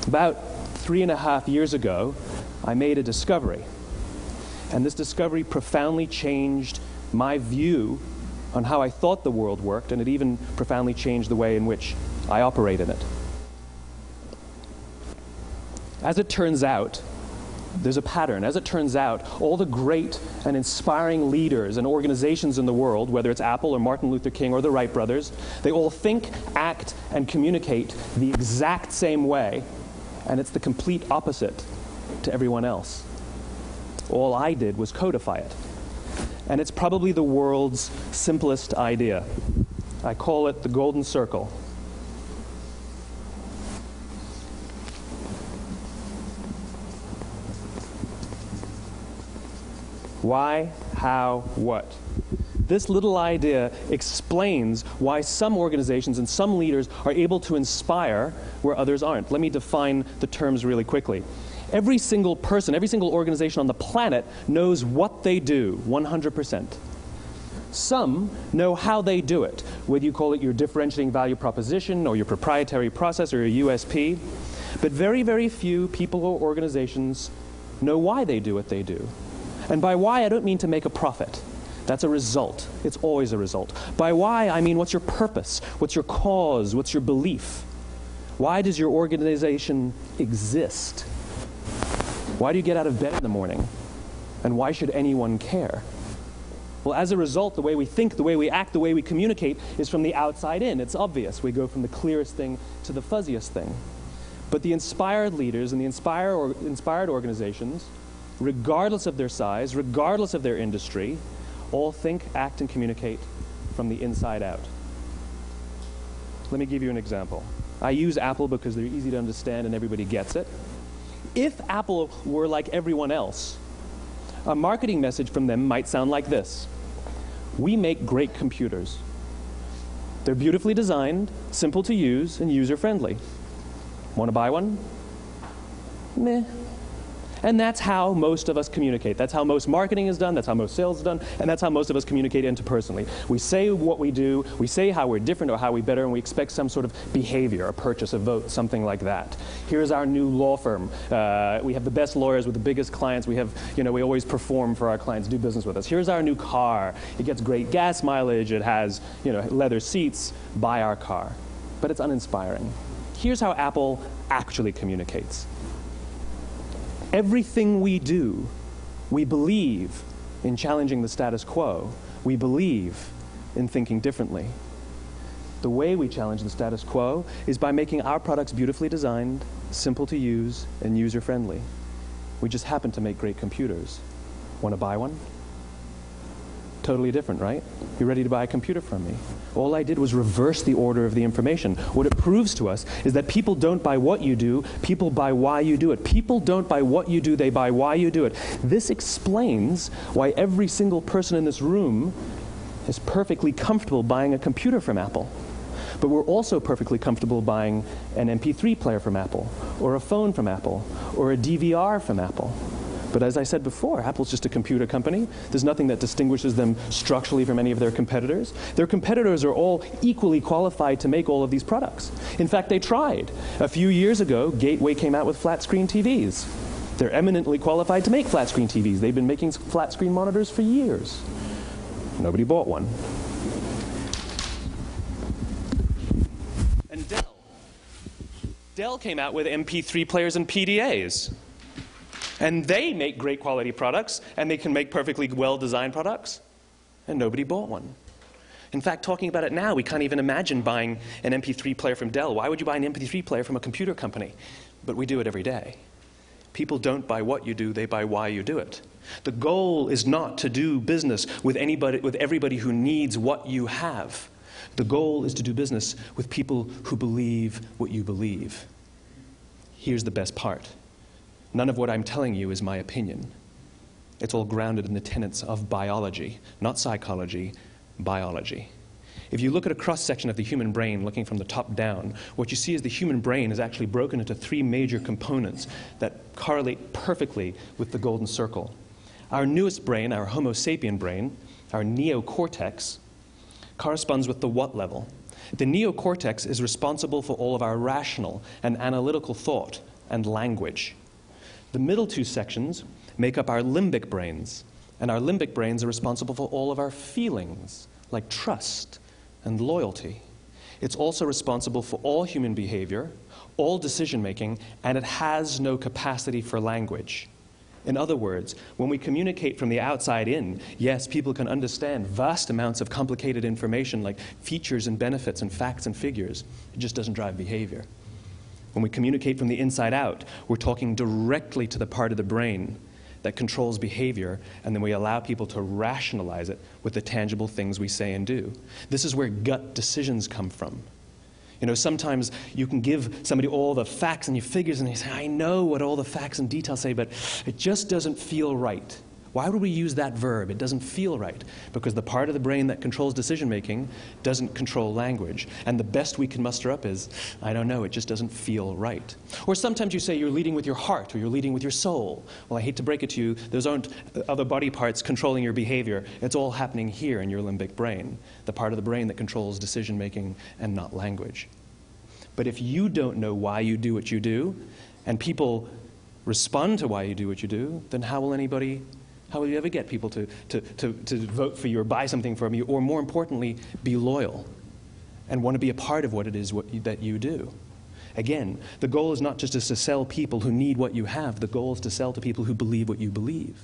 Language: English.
About 3.5 years ago, I made a discovery. And this discovery profoundly changed my view on how I thought the world worked, and it even profoundly changed the way in which I operate in it. As it turns out, there's a pattern. As it turns out, all the great and inspiring leaders and organizations in the world, whether it's Apple or Martin Luther King or the Wright brothers, they all think, act, and communicate the exact same way, and it's the complete opposite to everyone else. All I did was codify it. And it's probably the world's simplest idea. I call it the golden circle. Why, how, what? This little idea explains why some organizations and some leaders are able to inspire where others aren't. Let me define the terms really quickly. Every single person, every single organization on the planet knows what they do, 100%. Some know how they do it, whether you call it your differentiating value proposition or your proprietary process or your USP. But very, very few people or organizations know why they do what they do. And by why, I don't mean to make a profit. That's a result. It's always a result. By why, I mean what's your purpose? What's your cause? What's your belief? Why does your organization exist? Why do you get out of bed in the morning? And why should anyone care? Well, as a result, the way we think, the way we act, the way we communicate is from the outside in. It's obvious. We go from the clearest thing to the fuzziest thing. But the inspired leaders and the inspired organizations, regardless of their size, regardless of their industry, all think, act, and communicate from the inside out. Let me give you an example. I use Apple because they're easy to understand and everybody gets it. If Apple were like everyone else, a marketing message from them might sound like this. We make great computers. They're beautifully designed, simple to use, and user-friendly. Want to buy one? Meh. And that's how most of us communicate. That's how most marketing is done, that's how most sales is done, and that's how most of us communicate interpersonally. We say what we do, we say how we're different or how we're better, and we expect some sort of behavior, a purchase, a vote, something like that. Here's our new law firm. We have the best lawyers with the biggest clients. We have, we always perform for our clients, do business with us. Here's our new car. It gets great gas mileage. It has, leather seats. Buy our car. But it's uninspiring. Here's how Apple actually communicates. Everything we do, we believe in challenging the status quo. We believe in thinking differently. The way we challenge the status quo is by making our products beautifully designed, simple to use, and user-friendly. We just happen to make great computers. Want to buy one? Totally different, right? You're ready to buy a computer from me. All I did was reverse the order of the information. What it proves to us is that people don't buy what you do, people buy why you do it. People don't buy what you do, they buy why you do it. This explains why every single person in this room is perfectly comfortable buying a computer from Apple. But we're also perfectly comfortable buying an MP3 player from Apple, or a phone from Apple, or a DVR from Apple. But as I said before, Apple's just a computer company. There's nothing that distinguishes them structurally from any of their competitors. Their competitors are all equally qualified to make all of these products. In fact, they tried. A few years ago, Gateway came out with flat-screen TVs. They're eminently qualified to make flat-screen TVs. They've been making flat-screen monitors for years. Nobody bought one. And Dell came out with MP3 players and PDAs. And they make great quality products, and they can make perfectly well-designed products, and nobody bought one. In fact, talking about it now, we can't even imagine buying an MP3 player from Dell. Why would you buy an MP3 player from a computer company? But we do it every day. People don't buy what you do, they buy why you do it. The goal is not to do business with everybody who needs what you have. The goal is to do business with people who believe what you believe. Here's the best part. None of what I'm telling you is my opinion. It's all grounded in the tenets of biology, not psychology, biology. If you look at a cross-section of the human brain, looking from the top down, what you see is the human brain is actually broken into 3 major components that correlate perfectly with the golden circle. Our newest brain, our Homo sapien brain, our neocortex, corresponds with the what level. The neocortex is responsible for all of our rational and analytical thought, and language. The middle two sections make up our limbic brains, and our limbic brains are responsible for all of our feelings, like trust and loyalty. It's also responsible for all human behavior, all decision-making, and it has no capacity for language. In other words, when we communicate from the outside in, yes, people can understand vast amounts of complicated information like features and benefits and facts and figures. It just doesn't drive behavior. When we communicate from the inside out, we're talking directly to the part of the brain that controls behavior, and then we allow people to rationalize it with the tangible things we say and do. This is where gut decisions come from. You know, sometimes you can give somebody all the facts and your figures and they say, I know what all the facts and details say, but it just doesn't feel right. Why would we use that verb? It doesn't feel right. Because the part of the brain that controls decision-making doesn't control language. And the best we can muster up is, I don't know, it just doesn't feel right. Or sometimes you say you're leading with your heart or you're leading with your soul. Well, I hate to break it to you, those aren't other body parts controlling your behavior. It's all happening here in your limbic brain, the part of the brain that controls decision-making and not language. But if you don't know why you do what you do, and people respond to why you do what you do, then how will you ever get people to vote for you or buy something from you, or more importantly, be loyal and want to be a part of what it is that you do? Again, the goal is not just to sell people who need what you have. The goal is to sell to people who believe what you believe.